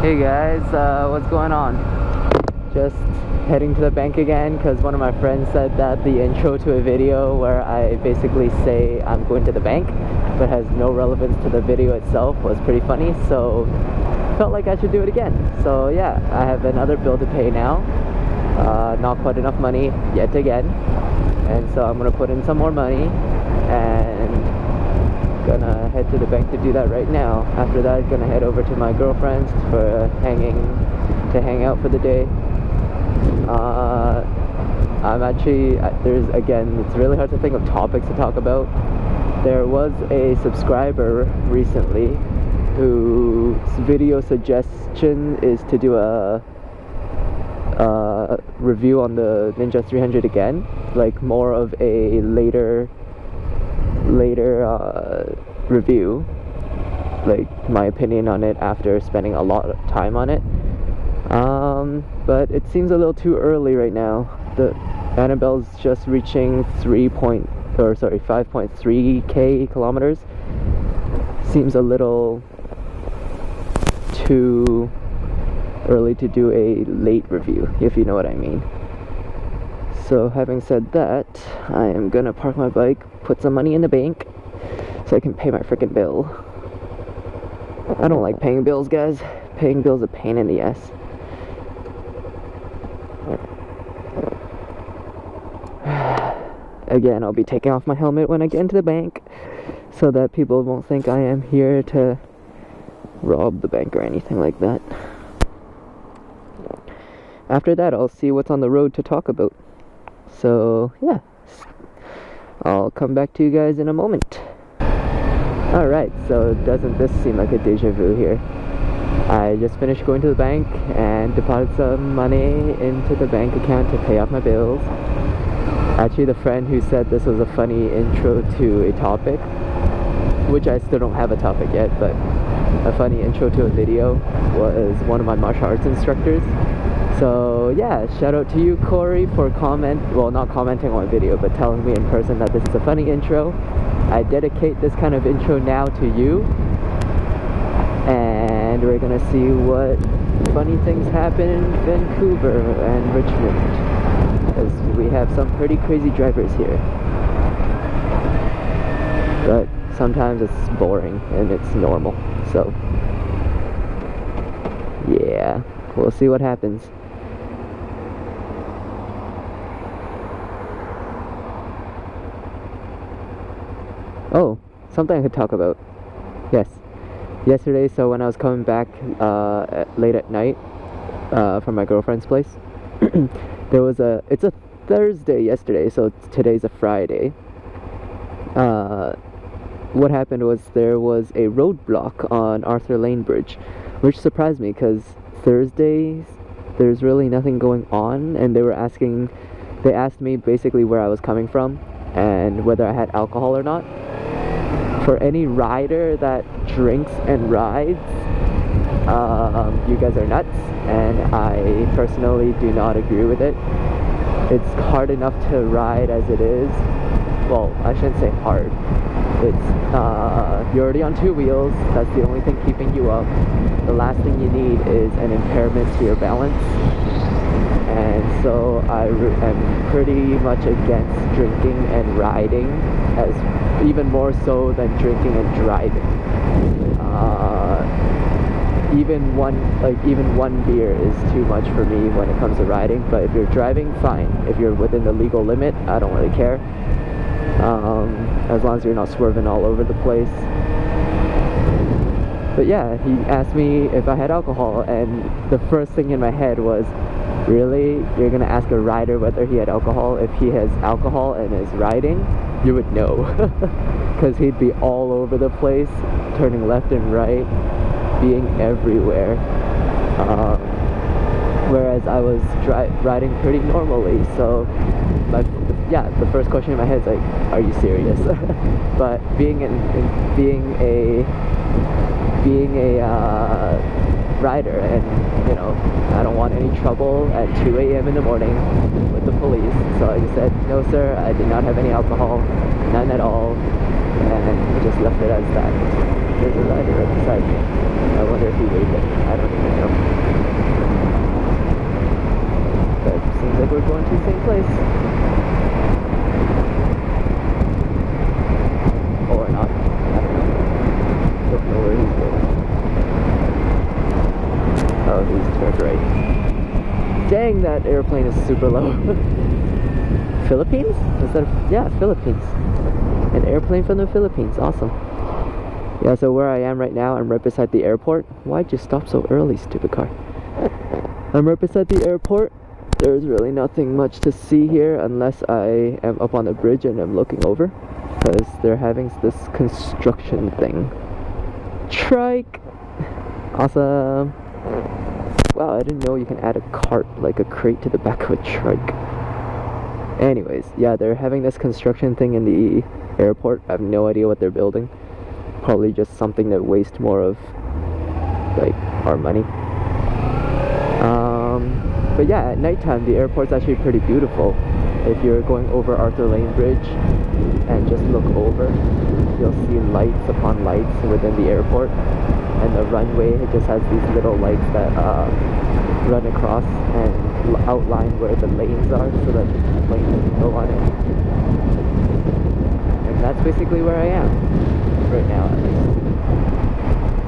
Hey guys, what's going on? Just heading to the bank again because one of my friends said that the intro to a video where I basically say I'm going to the bank but has no relevance to the video itself was pretty funny, so felt like I should do it again. So yeah, I have another bill to pay now. Not quite enough money yet again, and so I'm gonna put in some more money and gonna head to the bank to do that right now. After that, gonna head over to my girlfriend's for hang out for the day. I'm actually, it's really hard to think of topics to talk about. There was a subscriber recently whose video suggestion is to do a review on the Ninja 300 again, like more of a later review, like my opinion on it after spending a lot of time on it. But it seems a little too early right now. The Annabelle's just reaching 5.3k kilometers. Seems a little too early to do a late review, if you know what I mean. So having said that, I am gonna park my bike, put some money in the bank so I can pay my freaking bill. I don't like paying bills, guys. Paying bills is a pain in the ass. Again, I'll be taking off my helmet when I get into the bank so that people won't think I am here to rob the bank or anything like that. After that, I'll see what's on the road to talk about. So, yeah. I'll come back to you guys in a moment. Alright, so doesn't this seem like a deja vu here? I just finished going to the bank and deposited some money into the bank account to pay off my bills. Actually, the friend who said this was a funny intro to a topic, which I still don't have a topic yet, but a funny intro to a video, was one of my martial arts instructors. So yeah, shout out to you, Corey, for not commenting on my video, but telling me in person that this is a funny intro. I dedicate this kind of intro now to you, and we're gonna see what funny things happen in Vancouver and Richmond, because we have some pretty crazy drivers here. But sometimes it's boring and it's normal, so yeah, we'll see what happens. Oh, something I could talk about. Yes. Yesterday, so when I was coming back late at night from my girlfriend's place, it's a Thursday yesterday, so today's a Friday. What happened was there was a roadblock on Arthur Lane Bridge, which surprised me because Thursdays there's really nothing going on, and they asked me basically where I was coming from and whether I had alcohol or not. For any rider that drinks and rides, you guys are nuts, and I personally do not agree with it. It's hard enough to ride as it is. Well, I shouldn't say hard. You're already on two wheels. That's the only thing keeping you up. The last thing you need is an impairment to your balance. And so I am pretty much against drinking and riding, as even more so than drinking and driving. Even one beer is too much for me when it comes to riding. But if you're driving, fine. If you're within the legal limit, I don't really care. As long as you're not swerving all over the place. But yeah, he asked me if I had alcohol, and the first thing in my head was, really? You're gonna ask a rider whether he had alcohol? If he has alcohol and is riding, you would know. Because he'd be all over the place, turning left and right, being everywhere. Whereas I was riding pretty normally, so the first question in my head is like, are you serious? But being a rider, and you know, I don't want any trouble at 2 a.m. in the morning with the police, so I just said, no sir, I did not have any alcohol, none at all, and just left it as that. There's a rider right beside me. I wonder if he waved it. I don't even know. we're going to the same place. Or not. I don't know where he's going. Oh, he's turned right. Dang, that airplane is super low. Philippines? Is that yeah, Philippines. An airplane from the Philippines. Awesome. Yeah, so where I am right now, I'm right beside the airport. Why'd you stop so early, stupid car? I'm right beside the airport. There's really nothing much to see here unless I am up on the bridge and I'm looking over, because they're having this construction thing. Trike! Awesome! Wow, I didn't know you can add a cart, like a crate, to the back of a trike. Anyways, yeah, they're having this construction thing in the airport. I have no idea what they're building. Probably just something that wastes more of, like, our money. But yeah, at nighttime the airport's actually pretty beautiful. If you're going over Arthur Lane Bridge and just look over, you'll see lights upon lights within the airport. And the runway just has these little lights that run across and outline where the lanes are so that the planes can go on it. And that's basically where I am right now, at least.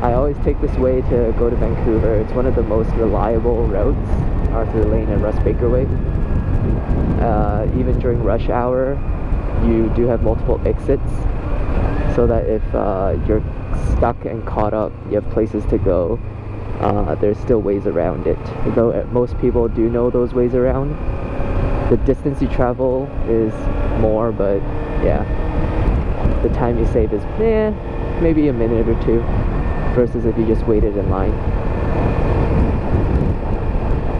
I always take this way to go to Vancouver. It's one of the most reliable routes, Arthur Lane and Russ Baker Way. Even during rush hour, you do have multiple exits, so that if you're stuck and caught up, you have places to go. There's still ways around it, though most people do know those ways around. The distance you travel is more, but yeah, the time you save is maybe a minute or two, versus if you just waited in line.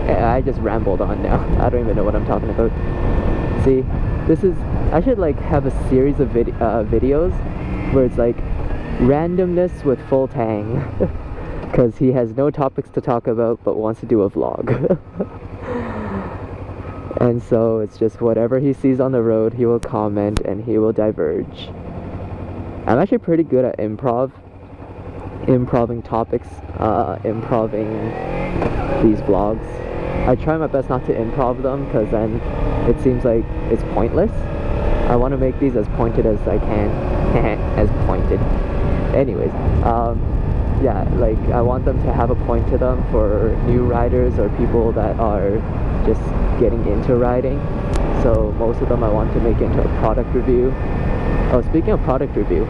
I just rambled on now. I don't even know what I'm talking about. See, this is, I should like have a series of videos where it's like randomness with full tang, because he has no topics to talk about but wants to do a vlog. And so it's just whatever he sees on the road, he will comment and he will diverge. I'm actually pretty good at improving topics, improving these vlogs. I try my best not to improv them, because then it seems like it's pointless. I want to make these as pointed as I can. As pointed. Anyways, yeah, like I want them to have a point to them for new riders or people that are just getting into riding. So most of them I want to make into a product review. Oh, speaking of product review,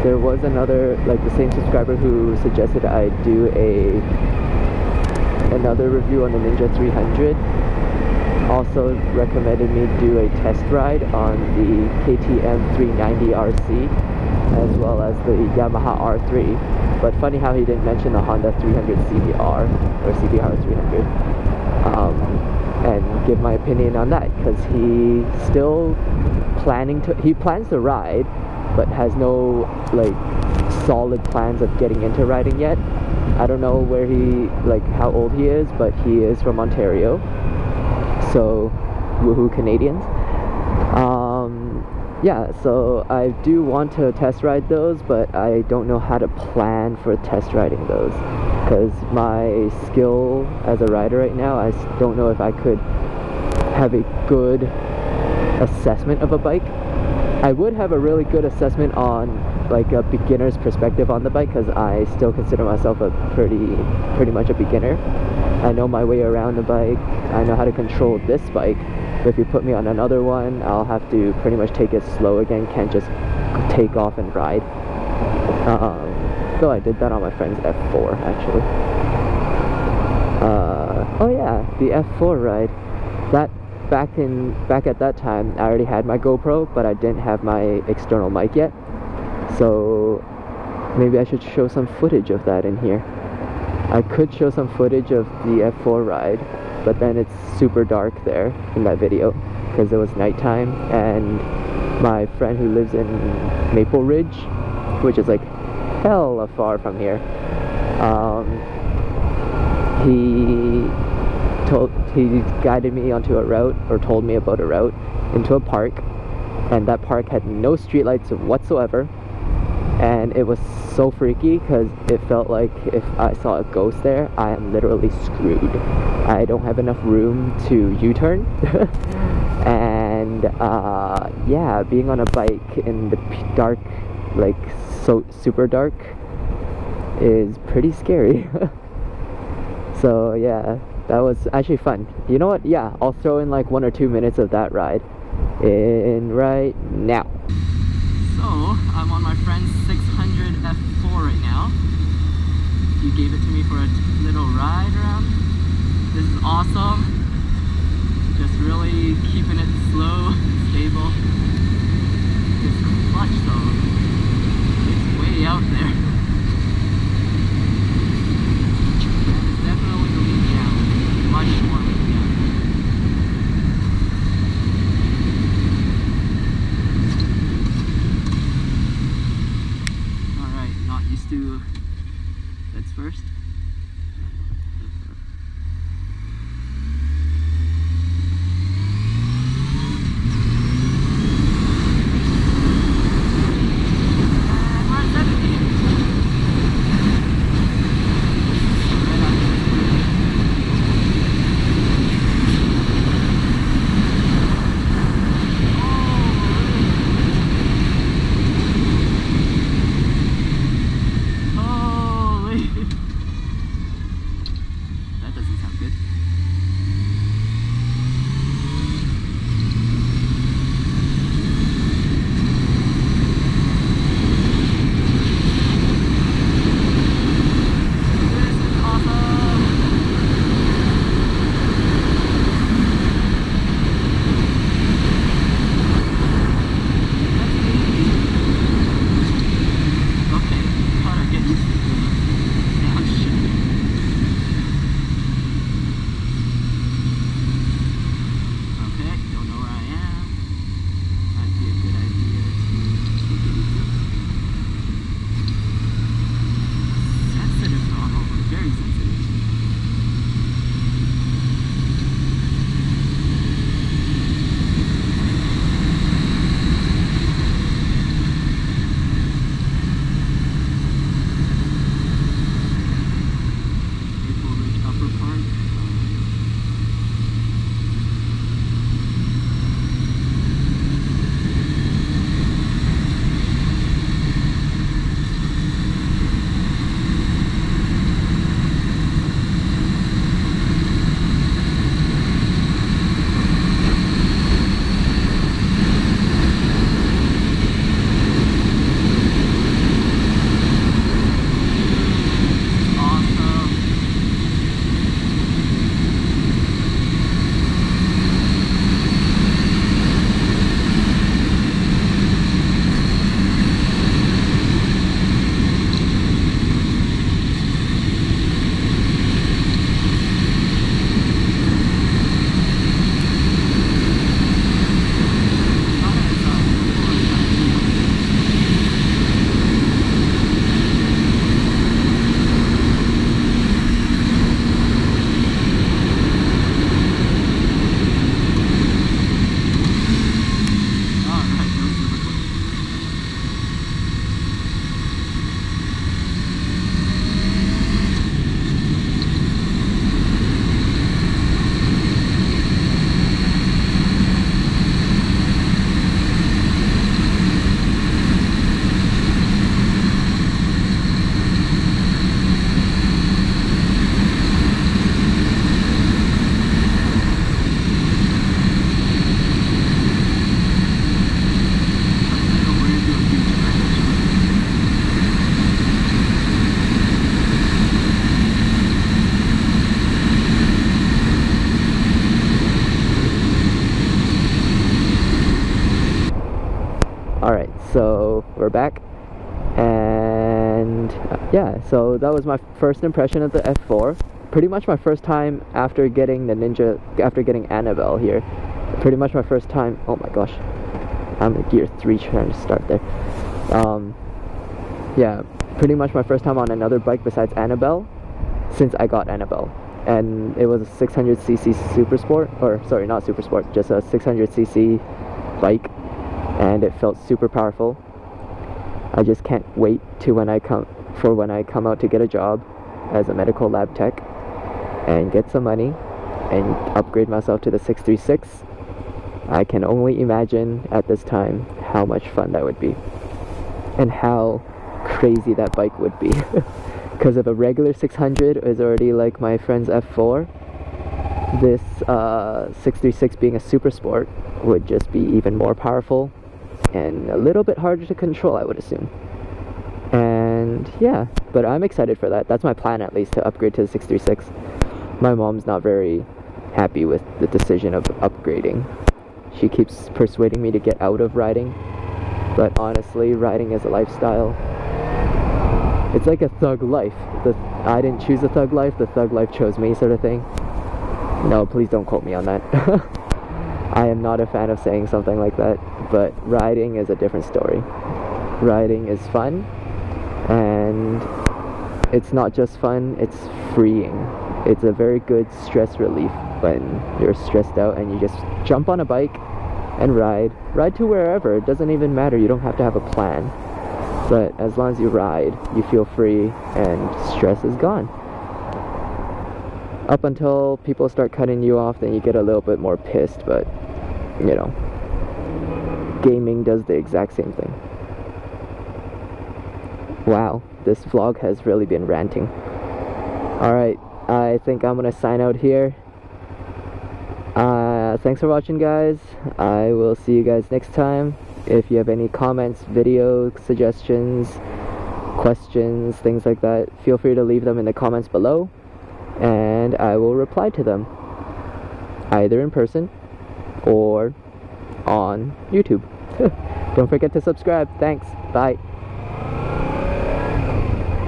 there was another, like the same subscriber who suggested I do another review on the Ninja 300. Also recommended me do a test ride on the KTM 390 RC, as well as the Yamaha R3. But funny how he didn't mention the Honda 300 CBR or CBR 300, and give my opinion on that, because he still he plans to ride, but has no like solid plans of getting into riding yet. I don't know where how old he is, but he is from Ontario, so woohoo Canadians. Yeah, so I do want to test ride those, but I don't know how to plan for test riding those, because my skill as a rider right now, I don't know if I could have a good assessment of a bike. I would have a really good assessment on like a beginner's perspective on the bike, because I still consider myself a pretty much a beginner. I know my way around the bike, I know how to control this bike, but if you put me on another one, I'll have to pretty much take it slow again, can't just take off and ride. Though I did that on my friend's F4 actually. Oh yeah, the F4 ride. That back at that time, I already had my GoPro, but I didn't have my external mic yet. So maybe I should show some footage of that in here. I could show some footage of the F4 ride, but then it's super dark there in that video, because it was nighttime, and my friend who lives in Maple Ridge, which is like hella far from here, he guided me onto a route, or told me about a route into a park, and that park had no streetlights whatsoever, and it was so freaky because it felt like if I saw a ghost there, I am literally screwed. I don't have enough room to U-turn. And yeah, being on a bike in the dark, like so super dark, is pretty scary. So yeah, that was actually fun. You know what? Yeah, I'll throw in like 1 or 2 minutes of that ride in right now. So I'm on my friend's 600 F4 right now. He gave it to me for a little ride around. This is awesome. Just really keeping it slow, stable. It's clutch though. It's way out there. It's definitely the lead down. Much more lead down. Alright, not used to that's first. Alright, so we're back, and yeah, so that was my first impression of the F4. Pretty much my first time after getting the Ninja, after getting Annabelle here. Pretty much my first time, oh my gosh, I'm in gear 3 trying to start there. Yeah, pretty much my first time on another bike besides Annabelle since I got Annabelle. And it was a 600cc Super Sport, or sorry, not Super Sport, just a 600cc bike. And it felt super powerful. I just can't wait to when I come out to get a job as a medical lab tech and get some money and upgrade myself to the 636. I can only imagine at this time how much fun that would be and how crazy that bike would be. Because if a regular 600 is already like my friend's F4, this 636 being a super sport would just be even more powerful and a little bit harder to control, I would assume. And yeah, but I'm excited for that. That's my plan, at least, to upgrade to the 636. My mom's not very happy with the decision of upgrading. She keeps persuading me to get out of riding, but honestly, riding is a lifestyle. It's like a thug life. I didn't choose the thug life, the thug life chose me, sort of thing. No, please don't quote me on that. I am not a fan of saying something like that, but riding is a different story. Riding is fun, and it's not just fun, it's freeing. It's a very good stress relief when you're stressed out and you just jump on a bike and ride to wherever. It doesn't even matter, you don't have to have a plan, but as long as you ride, you feel free and stress is gone. Up until people start cutting you off, then you get a little bit more pissed, but you know, gaming does the exact same thing. Wow, this vlog has really been ranting. Alright, I think I'm gonna sign out here. Thanks for watching, guys. I will see you guys next time. If you have any comments, video suggestions, questions, things like that, feel free to leave them in the comments below, and I will reply to them, either in person or on YouTube. Don't forget to subscribe. Thanks. Bye.